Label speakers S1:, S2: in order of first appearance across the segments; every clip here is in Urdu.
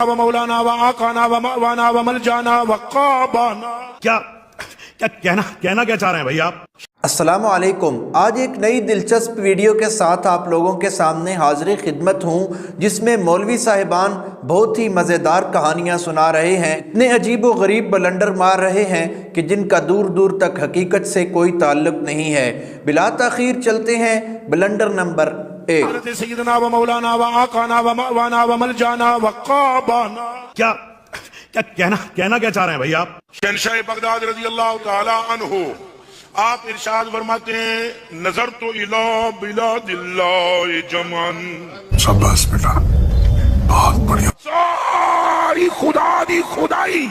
S1: ومولانا وآقانا ومأوانا وملجانا وقابانا.
S2: کیا کہنا کیا چاہ رہے ہیں بھائی آپ؟
S3: السلام علیکم. آج ایک نئی دلچسپ ویڈیو کے ساتھ آپ لوگوں کے سامنے حاضر خدمت ہوں، جس میں مولوی صاحبان بہت ہی مزیدار کہانیاں سنا رہے ہیں، اتنے عجیب و غریب بلنڈر مار رہے ہیں کہ جن کا دور دور تک حقیقت سے کوئی تعلق نہیں ہے. بلا تاخیر چلتے ہیں بلنڈر نمبر 1.
S1: حضرت سیدنا و مولانا وآقانا ومأوانا وملجانا وقابانا.
S2: کیا کہنا کیا چاہ رہے ہیں بھائی آپ؟
S1: شہنشاہ بغداد رضی اللہ تعالی عنہ آپ ارشاد فرماتے ہیں نظرت الی بلاد اللہ جمعن.
S4: شاباش بیٹا، بہت بڑھیا.
S1: ساری خدا دی خدائی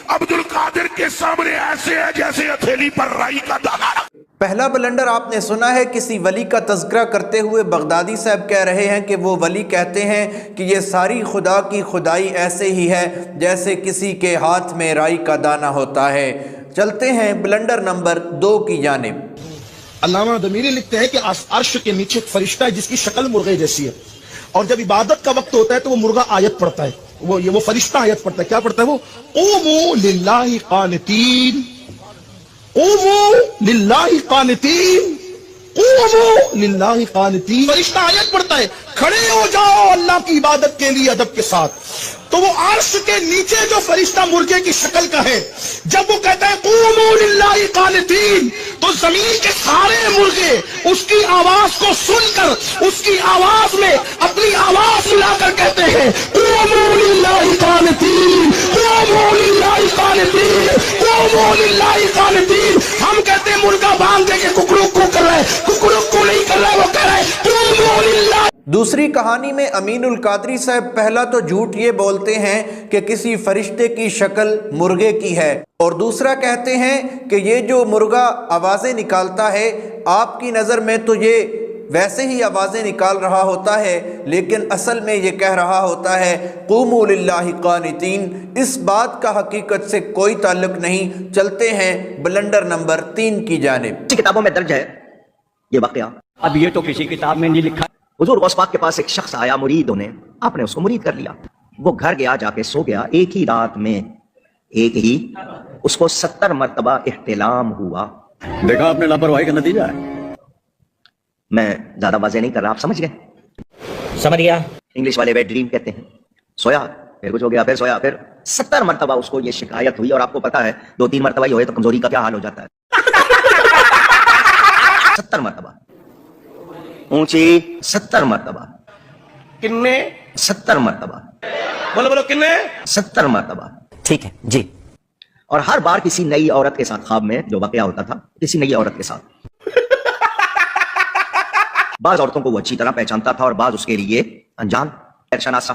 S1: عبد القادر کے سامنے ایسے ہے جیسے ہتھیلی پر رائی کا دانا.
S3: پہلا بلنڈر آپ نے سنا ہے کسی ولی کا تذکرہ کرتے ہوئے بغدادی صاحب کہہ رہے ہیں کہ وہ ولی کہتے ہیں کہ یہ ساری خدا کی خدائی ایسے ہی ہے جیسے کسی کے ہاتھ میں رائی کا دانہ ہوتا ہے. چلتے ہیں بلنڈر نمبر 2 کی جانب.
S5: علامہ دمیری لکھتے ہیں کہ عرش کے نیچے ایک فرشتہ ہے جس کی شکل مرغے جیسی ہے، اور جب عبادت کا وقت ہوتا ہے تو وہ مرغا آیت پڑھتا ہے، وہ فرشتہ آیت پڑھتا ہے. کیا پڑھتا ہے وہ؟ قوموا للہ قانتین، قوموا للہ قانتین، قوموا للہ قانتین. فرشتہ آیت پڑھتا ہے کھڑے ہو جاؤ اللہ کی عبادت کے لیے ادب کے ساتھ. تو وہ عرش کے نیچے جو فرشتہ مرغے کی شکل کا ہے، جب وہ کہتا ہے قوموا للہ قانتین، تو زمین کے سارے مرغے اس کی آواز کو سن کر اس کی آواز میں اپنی آواز ملا کر کہتے ہیں قوموا للہ قانتین، قوموا للہ قانتین، قوموا للہ قانتین. ہم کہتے ہیں مرغا باندھ دے کے ککڑو کو کر رہا ہے، ککڑو کو نہیں کر رہا ہے، وہ کہہ رہا ہے قوموا للہ.
S3: دوسری کہانی میں امین القادری صاحب پہلا تو جھوٹ یہ بولتے ہیں کہ کسی فرشتے کی شکل مرغے کی ہے، اور دوسرا کہتے ہیں کہ یہ جو مرغا آوازیں نکالتا ہے آپ کی نظر میں تو یہ ویسے ہی آوازیں نکال رہا ہوتا ہے، لیکن اصل میں یہ کہہ رہا ہوتا ہے قوموا للہ قانتین. اس بات کا حقیقت سے کوئی تعلق نہیں. چلتے ہیں بلنڈر نمبر 3 کی جانب.
S6: کسی کتابوں میں درج ہے یہ واقعہ، اب یہ تو کسی کتاب میں نہیں لکھا. حضور غوث پاک کے پاس ایک شخص آیا مرید ہونے، آپ نے اس کو مرید کر لیا. وہ گھر گیا، جا کے سو گیا. ایک ہی رات میں اس کو 70 مرتبہ احتلام ہوا.
S7: دیکھا آپ نے لاپرواہی کا نتیجہ ہے.
S6: میں زیادہ واضح نہیں کر رہا، آپ سمجھ گئے؟
S8: سمجھ گیا.
S6: انگلش والے ویٹ ڈریم کہتے ہیں. سویا پھر کچھ ہو گیا، پھر سویا، پھر 70 مرتبہ اس کو یہ شکایت ہوئی. اور آپ کو پتا ہے 2-3 مرتبہ یہ ہوئے تو کمزوری کا کیا حال ہو جاتا ہے. 70 مرتبہ اونچی، 70 مرتبہ
S8: کتنے؟
S6: 70 مرتبہ.
S8: بولو کتنے؟
S6: 70 مرتبہ.
S8: ٹھیک ہے جی.
S6: اور ہر بار کسی نئی عورت کے ساتھ، خواب میں جو واقعہ ہوتا تھا کسی نئی عورت کے ساتھ. بعض عورتوں کو وہ اچھی طرح پہچانتا تھا اور بعض اس کے لیے انجان شناسا.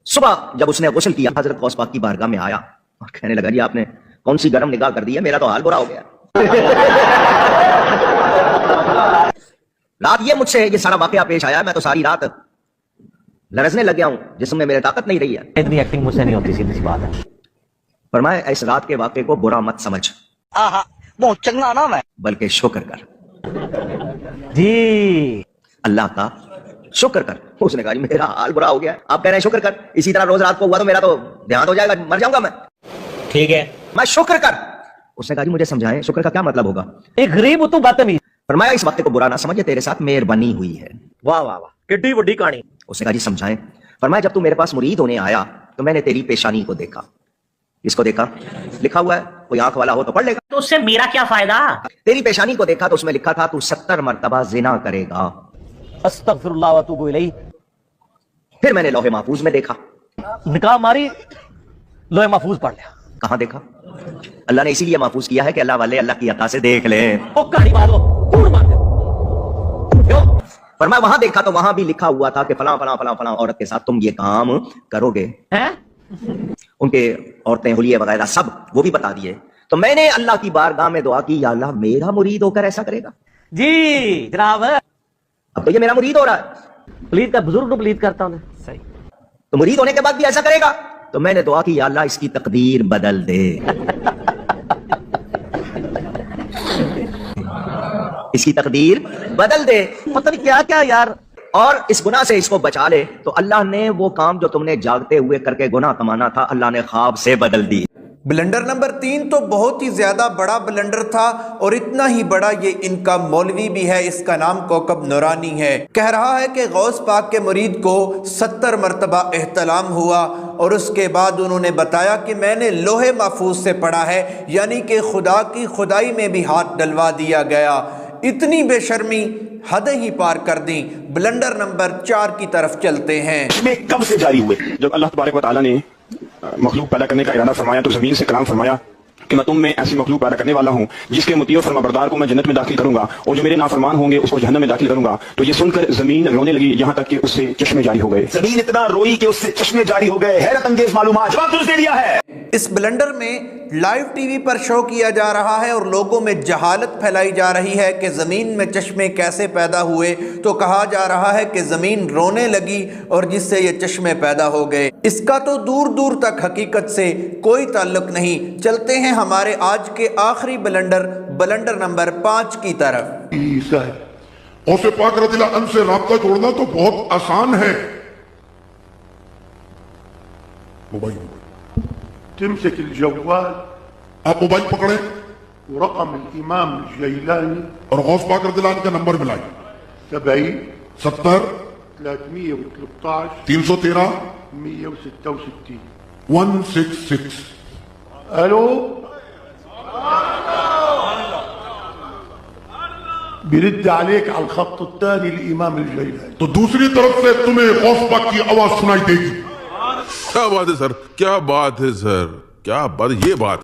S6: صبح جب اس نے غسل کیا حضرت غوث پاک کی بارگاہ میں آیا اور کہنے لگا جی آپ نے کون سی گرم نگاہ کر دی ہے، میرا تو حال برا ہو گیا. رات یہ مجھ سے یہ سارا واقعہ پیش آیا، میں تو ساری رات لرزنے لگ گیا ہوں، جسم میں میرے طاقت نہیں رہی ہے.
S8: اتنی ایکٹنگ مجھ سے نہیں ہوتی، سیدھی سی بات ہے.
S6: فرمایا اس رات کے واقعے کو برا مت سمجھ،
S8: بہت چنگا نا میں،
S6: بلکہ شکر کر.
S8: جی
S6: اللہ کا شکر کر. اس نے کہا جی میرا حال برا ہو گیا، آپ کہہ رہے ہیں شکر کر. اسی طرح روز رات کو ہوا تو میرا تو دیہانت ہو جائے گا، مر جاؤں گا میں.
S8: ٹھیک ہے
S6: میں شکر کر. اس نے کہا جی مجھے سمجھائیں شکر کا کیا مطلب ہوگا.
S8: ایک غریب تو بدتمیز.
S6: فرمایا اس وقت کو برا نہ سمجھے، تیرے ساتھ مہربانی ہوئی ہے.
S8: واہ واہ واہ، کتنی بڑی کہانی.
S6: اس نے کہا جی سمجھائیں. فرمایا جب تو میرے پاس مرید ہونے آیا تو میں نے تیری پیشانی کو دیکھا. اس کو دیکھا، لکھا ہوا ہے، کوئی آنکھ والا ہو تو پڑھ لے گا.
S8: تو اس سے میرا کیا فائدہ؟
S6: تیری پیشانی کو دیکھا تو اس میں لکھا تھا تو 70 مرتبہ زنا کرے گا.
S8: استغفر اللہ واتوب الیہ.
S6: پھر میں نے لوح محفوظ میں دیکھا.
S8: نکاح ماری، لوح محفوظ پڑھ لیا.
S6: کہاں دیکھا؟ اللہ نے اسی لیے محفوظ کیا ہے کہ اللہ والے اللہ کی عطا سے دیکھ لیں. فرمایا وہاں دیکھا تو وہاں بھی لکھا ہوا تھا کہ فلاں فلاں فلاں فلاں عورت کے ساتھ تم یہ کام کرو گے. ان کے عورتیں حلیے وغیرہ سب وہ بھی بتا دیے. تو میں نے اللہ کی بارگاہ میں دعا کی یا اللہ میرا مرید ہو کر ایسا کرے گا.
S8: جی جناب،
S6: اب تو یہ میرا مرید ہو رہا ہے.
S8: پلید کا بزرگ کو پلید کرتا ہوں. صحیح.
S6: تو مرید ہونے کے بعد بھی ایسا کرے گا. تو میں نے دعا کی یا اللہ اس کی تقدیر بدل دے. اس کی تقدیر بدل دے.
S8: پتہ نہیں کیا کیا یار.
S6: اور اس گناہ سے اس کو بچا لے تو اللہ نے وہ کام جو تم نے جاگتے ہوئے کر کے گناہ کمانا تھا اللہ نے خواب سے بدل دی۔
S3: بلنڈر نمبر 3 تو بہت ہی زیادہ بڑا بلنڈر تھا، اور اتنا ہی بڑا یہ ان کا مولوی بھی ہے، اس کا نام کوکب نورانی ہے۔ کہہ رہا ہے کہ غوث پاک کے مرید کو 70 مرتبہ احتلام ہوا، اور اس کے بعد انہوں نے بتایا کہ میں نے لوح محفوظ سے پڑھا ہے، یعنی کہ خدا کی خدائی میں بھی ہاتھ ڈلوا دیا گیا۔ اتنی بے شرمی حدیں ہی پار کر دیں۔ بلنڈر نمبر 4 کی طرف چلتے ہیں۔
S9: اس میں کب سے جاری ہوئے؟ جب اللہ تبارک و تعالیٰ نے مخلوق پیدا کرنے کا ارادہ فرمایا تو زمین سے کلام فرمایا کہ میں تم میں ایسی مخلوق پیدا کرنے والا ہوں جس کے مطیع و فرمانبردار کو میں جنت میں داخل کروں گا، اور جو میرے نافرمان ہوں گے اس کو جہنم میں داخل کروں گا۔ تو یہ سن کر زمین رونے لگی، یہاں تک کہ اس سے چشمے جاری ہو گئے۔
S5: زمین اتنا روئی کہ اس سے چشمے جاری ہو گئے۔ حیرت انگیز معلومات جواب درست دے دیا ہے۔
S3: اس بلنڈر میں لائیو ٹی وی پر شو کیا جا رہا ہے، اور لوگوں میں جہالت پھیلائی جا رہی ہے کہ زمین میں چشمے کیسے پیدا ہوئے۔ تو کہا جا رہا ہے کہ زمین رونے لگی اور جس سے یہ چشمے پیدا ہو گئے۔ اس کا تو دور دور تک حقیقت سے کوئی تعلق نہیں۔ چلتے ہیں ہمارے آج کے آخری بلنڈر نمبر 5 کی طرف۔
S1: غوث پاک رضی اللہ عنہ سے رابطہ جوڑنا تو بہت آسان ہے۔ موبائل
S10: تمسك الجوال
S1: آپ موبائل پکڑیں
S10: ورقم الإمام الجيلاني
S1: اور غوث پاک رضی اللہ عنہ کا نمبر ملائیں،
S10: 70
S1: 70
S10: 313
S1: 313
S10: 166
S1: 166۔
S10: الو برد عليك على الخط الثاني الإمام الجيلاني۔
S1: تو دوسری طرف سے تمہیں غوث پاک کی آواز سنائی دے گی۔ کیا بات ہے سر، کیا بات ہے سر، کیا بات، یہ بات۔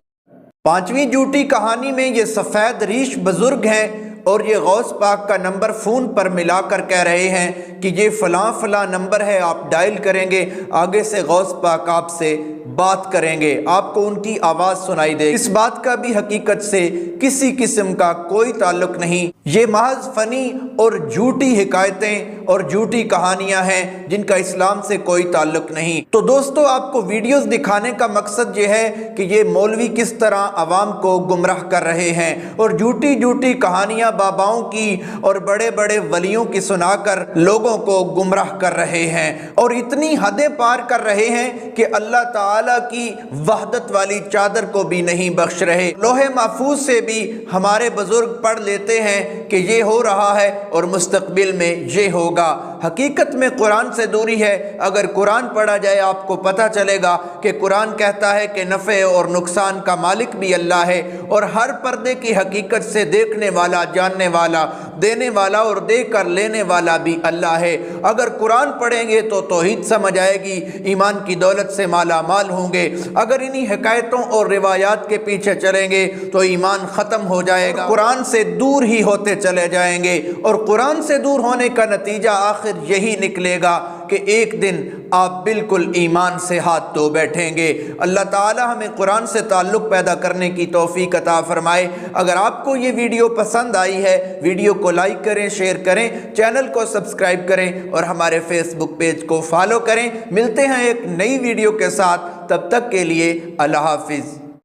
S3: 5ویں جھوٹی کہانی میں یہ سفید ریش بزرگ ہیں، اور یہ غوث پاک کا نمبر فون پر ملا کر کہہ رہے ہیں کہ یہ فلاں فلاں نمبر ہے، آپ ڈائل کریں گے، آگے سے غوث پاک آپ سے بات کریں گے، آپ کو ان کی آواز سنائی دے۔ اس بات کا بھی حقیقت سے کسی قسم کا کوئی تعلق نہیں، یہ محض فنی اور جھوٹی حکایتیں اور جھوٹی کہانیاں ہیں جن کا اسلام سے کوئی تعلق نہیں۔ تو دوستو، آپ کو ویڈیوز دکھانے کا مقصد یہ ہے کہ یہ مولوی کس طرح عوام کو گمراہ کر رہے ہیں، اور جھوٹی جھوٹی کہانیاں باباؤں کی اور بڑے بڑے ولیوں کی سنا کر لوگوں کو گمراہ کر رہے ہیں، اور اتنی حدیں پار کر رہے ہیں کہ اللہ تعالیٰ کی وحدت والی چادر کو بھی نہیں بخش رہے۔ لوح محفوظ سے بھی ہمارے بزرگ پڑھ لیتے ہیں کہ یہ ہو رہا ہے اور مستقبل میں یہ ہوگا۔ حقیقت میں قرآن سے دوری ہے۔ اگر قرآن پڑھا جائے آپ کو پتہ چلے گا کہ قرآن کہتا ہے کہ نفع اور نقصان کا مالک بھی اللہ ہے، اور ہر پردے کی حقیقت سے دیکھنے والا، جاننے والا، دینے والا اور دے کر لینے والا بھی اللہ ہے۔ اگر قرآن پڑھیں گے تو توحید سمجھ آئے گی، ایمان کی دولت سے مالا مال ہوں گے۔ اگر انہی حکایتوں اور روایات کے پیچھے چلیں گے تو ایمان ختم ہو جائے گا، قرآن سے دور ہی ہوتے چلے جائیں گے، اور قرآن سے دور ہونے کا نتیجہ آخر یہی نکلے گا کہ ایک دن آپ بالکل ایمان سے ہاتھ دھو بیٹھیں گے۔ اللہ تعالی ہمیں قرآن سے تعلق پیدا کرنے کی توفیق عطا فرمائے۔ اگر آپ کو یہ ویڈیو پسند آئی ہے، ویڈیو کو لائک کریں، شیئر کریں، چینل کو سبسکرائب کریں، اور ہمارے فیس بک پیج کو فالو کریں۔ ملتے ہیں ایک نئی ویڈیو کے ساتھ، تب تک کے لیے اللہ حافظ۔